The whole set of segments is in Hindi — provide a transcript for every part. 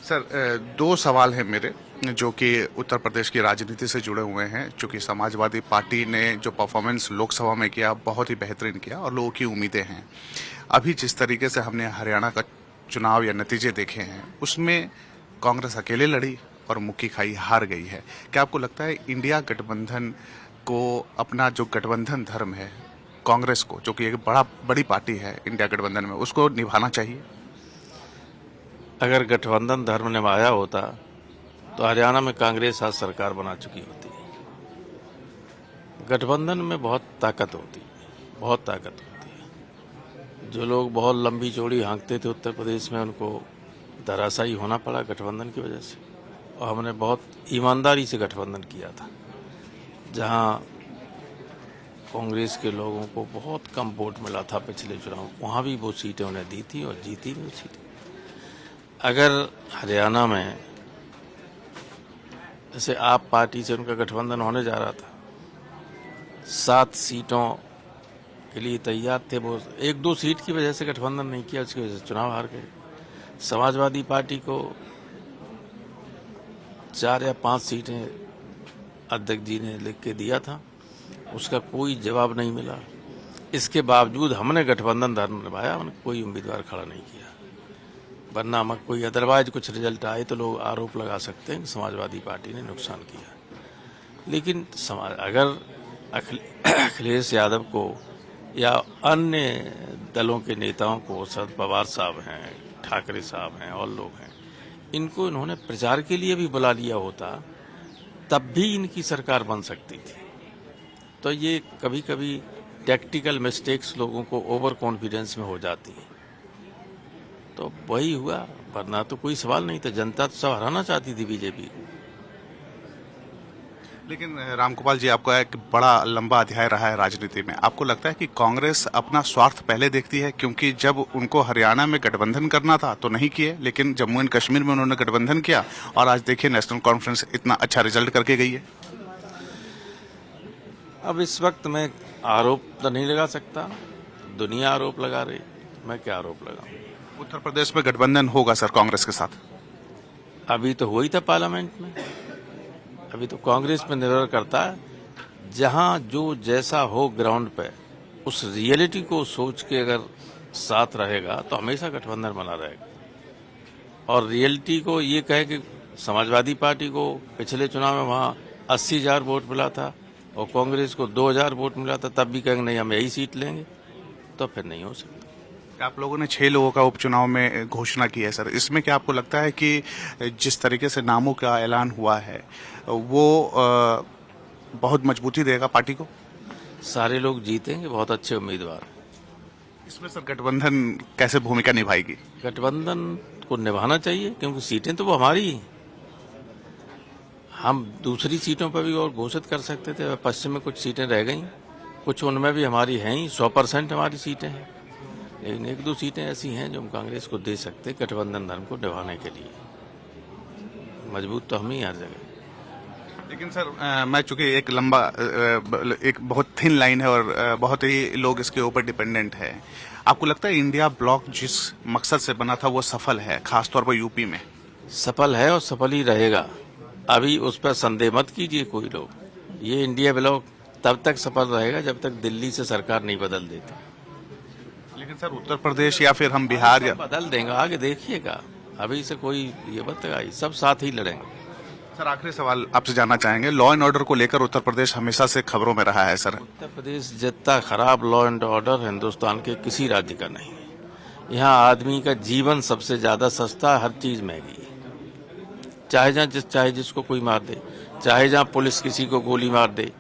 सर, दो सवाल हैं मेरे जो कि उत्तर प्रदेश की राजनीति से जुड़े हुए हैं। चूंकि समाजवादी पार्टी ने जो परफॉर्मेंस लोकसभा में किया बहुत ही बेहतरीन किया और लोगों की उम्मीदें हैं। अभी जिस तरीके से हमने हरियाणा का चुनाव या नतीजे देखे हैं उसमें कांग्रेस अकेले लड़ी और मुक्की खाई हार गई है। क्या आपको लगता है इंडिया गठबंधन को अपना जो गठबंधन धर्म है कांग्रेस को, जो कि एक बड़ी पार्टी है इंडिया गठबंधन में, उसको निभाना चाहिए? अगर गठबंधन धर्म निभाया होता तो हरियाणा में कांग्रेस आज सरकार बना चुकी होती। गठबंधन में बहुत ताकत होती है, बहुत ताकत होती है। जो लोग बहुत लंबी चौड़ी हाँकते थे उत्तर प्रदेश में, उनको धराशायी होना पड़ा गठबंधन की वजह से। और हमने बहुत ईमानदारी से गठबंधन किया था। जहां कांग्रेस के लोगों को बहुत कम वोट मिला था पिछले चुनाव, वहां भी वो सीटें उन्हें दी थी और जीती भी सीटें। अगर हरियाणा में जैसे आप पार्टी से उनका गठबंधन होने जा रहा था, 7 सीटों के लिए तैयार थे, वो 1-2 सीट की वजह से गठबंधन नहीं किया, उसकी वजह से चुनाव हार गए। समाजवादी पार्टी को 4 या 5 सीटें अध्यक्ष जी ने लिख के दिया था, उसका कोई जवाब नहीं मिला। इसके बावजूद हमने गठबंधन धर्म निभाया, हमने कोई उम्मीदवार खड़ा नहीं किया। वरना हमें कोई अदरवाइज कुछ रिजल्ट आए तो लोग आरोप लगा सकते हैं कि समाजवादी पार्टी ने नुकसान किया। लेकिन अगर अखिलेश यादव को या अन्य दलों के नेताओं को, शरद पवार साहब हैं, ठाकरे साहब हैं और लोग हैं, इनको इन्होंने प्रचार के लिए भी बुला लिया होता तब भी इनकी सरकार बन सकती थी। तो ये कभी कभी टैक्टिकल मिस्टेक्स लोगों को ओवर कॉन्फिडेंस में हो जाती है, तो वही हुआ। वरना तो कोई सवाल नहीं था, जनता तो सब हराना चाहती थी बीजेपी। लेकिन रामगोपाल जी, आपका एक बड़ा लंबा अध्याय रहा है राजनीति में। आपको लगता है कि कांग्रेस अपना स्वार्थ पहले देखती है? क्योंकि जब उनको हरियाणा में गठबंधन करना था तो नहीं किए, लेकिन जम्मू एंड कश्मीर में उन्होंने गठबंधन किया और आज देखिए नेशनल कॉन्फ्रेंस इतना अच्छा रिजल्ट करके गई है। अब इस वक्त मैं आरोप तो नहीं लगा सकता, दुनिया आरोप लगा रही, मैं क्या आरोप लगाऊं? उत्तर प्रदेश में गठबंधन होगा सर कांग्रेस के साथ? अभी तो हुआ ही था पार्लियामेंट में। अभी तो कांग्रेस पे निर्भर करता है, जहां जो जैसा हो ग्राउंड पे, उस रियलिटी को सोच के अगर साथ रहेगा तो हमेशा गठबंधन बना रहेगा। और रियलिटी को ये कहे कि समाजवादी पार्टी को पिछले चुनाव में वहां 80,000 वोट मिला था और कांग्रेस को 2,000 वोट मिला था, तब भी कहेंगे नहीं हम यही सीट लेंगे, तो फिर नहीं हो सकता। आप लोगों ने 6 लोगों का उपचुनाव में घोषणा की है सर, इसमें क्या आपको लगता है कि जिस तरीके से नामों का ऐलान हुआ है वो बहुत मजबूती देगा पार्टी को? सारे लोग जीतेंगे, बहुत अच्छे उम्मीदवार। इसमें सर गठबंधन कैसे भूमिका निभाएगी? गठबंधन को निभाना चाहिए, क्योंकि सीटें तो वो हमारी ही। हम दूसरी सीटों पर भी और घोषित कर सकते थे, पश्चिम में कुछ सीटें रह गई, कुछ उनमें भी हमारी हैं ही, 100% हमारी सीटें हैं। लेकिन 1-2 सीटें ऐसी हैं जो हम कांग्रेस को दे सकते गठबंधन धर्म को निभाने के लिए। मजबूत तो हम ही हर जगह। लेकिन सर मैं चूंकि एक बहुत थिन लाइन है और बहुत ही लोग इसके ऊपर डिपेंडेंट है। आपको लगता है इंडिया ब्लॉक जिस मकसद से बना था वो सफल है, खासतौर पर यूपी में? सफल है और सफल ही रहेगा। अभी उस पर संदेह मत कीजिए कोई लोग। ये इंडिया ब्लॉक तब तक सफल रहेगा जब तक दिल्ली से सरकार नहीं बदल देती। लेकिन सर उत्तर प्रदेश या फिर हम बिहार या बदल देंगे, आगे देखिएगा। अभी से कोई ये बात आई, सब साथ ही लड़ेंगे। सर आखिरी सवाल आपसे जानना चाहेंगे, लॉ एंड ऑर्डर को लेकर उत्तर प्रदेश हमेशा से खबरों में रहा है सर। उत्तर प्रदेश जितना खराब लॉ एंड ऑर्डर हिंदुस्तान के किसी राज्य का नहीं है। यहाँ आदमी का जीवन सबसे ज्यादा सस्ता, हर चीज महंगी है। चाहे जिसको कोई मार दे, चाहे जहाँ पुलिस किसी को गोली मार दे,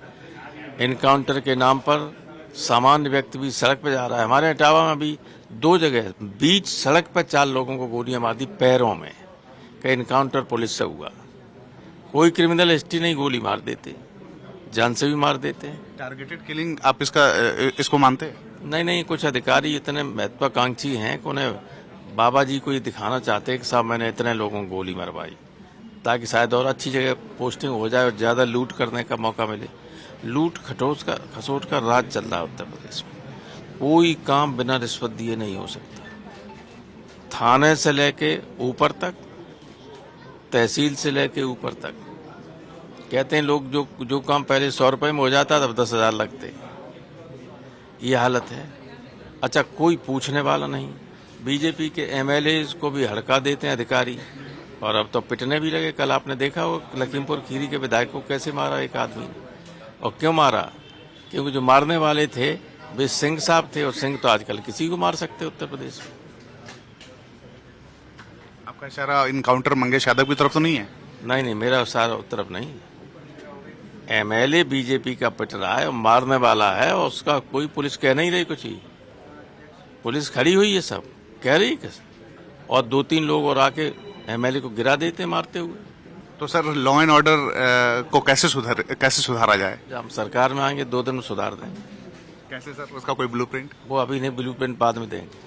इनकाउंटर के नाम पर सामान्य व्यक्ति भी सड़क पर जा रहा है। हमारे इटावा में भी 2 जगह बीच सड़क पर 4 लोगों को गोलियां मार दी पैरों में, का इनकाउंटर पुलिस से हुआ। कोई क्रिमिनल हिस्ट्री नहीं, गोली मार देते, जान से भी मार देते हैं। टारगेटेड किलिंग आप इसको मानते हैं? नहीं, कुछ अधिकारी इतने महत्वाकांक्षी हैं कि उन्हें बाबा जी को ये दिखाना चाहते हैं कि साहब मैंने इतने लोगों को गोली मरवाई, ताकि शायद और अच्छी जगह पोस्टिंग हो जाए और ज्यादा लूट करने का मौका मिले। लूट खसोट का राज चल रहा है उत्तर प्रदेश में। कोई काम बिना रिश्वत दिए नहीं हो सकता। थाने से लेके ऊपर तक तहसील से लेके ऊपर तक। कहते हैं लोग जो काम पहले 100 रुपए में हो जाता तब 10,000 लगते। ये हालत है। अच्छा, कोई पूछने वाला नहीं। बीजेपी के एमएलए को भी हड़का देते हैं अधिकारी, और अब तो पिटने भी लगे। कल आपने देखा वो लखीमपुर खीरी के विधायक को कैसे मारा एक आदमी ने, और क्यों मारा? क्योंकि जो मारने वाले थे वे सिंह साहब थे, और सिंह तो आजकल किसी को मार सकते उत्तर प्रदेश में। आपका इशारा इनकाउंटर मंगेश यादव की तरफ तो नहीं है? नहीं, मेरा सारा तरफ नहीं। एमएलए बीजेपी का पिट रहा है और मारने वाला है, और उसका कोई पुलिस कह नहीं रही कुछ ही। पुलिस खड़ी हुई है, सब कह रही है, और 2-3 लोग और आके एमएलए को गिरा देते मारते हुए। तो सर लॉ एंड ऑर्डर को कैसे सुधारा जाए? जब हम सरकार में आएंगे 2 दिन में सुधार देंगे। कैसे सर, उसका कोई ब्लूप्रिंट? वो अभी नहीं, ब्लूप्रिंट बाद में देंगे।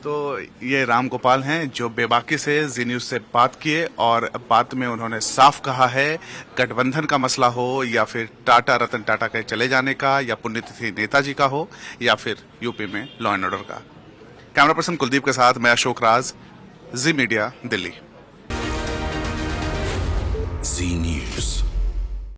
तो ये राम गोपाल हैं जो बेबाकी से जी न्यूज से बात किए, और बात में उन्होंने साफ कहा है गठबंधन का मसला हो या फिर रतन टाटा के चले जाने का, या पुण्यतिथि नेताजी का हो, या फिर यूपी में लॉ एंड ऑर्डर का। कैमरा पर्सन कुलदीप के साथ मैं अशोक राज, जी मीडिया, दिल्ली। जी न्यूज।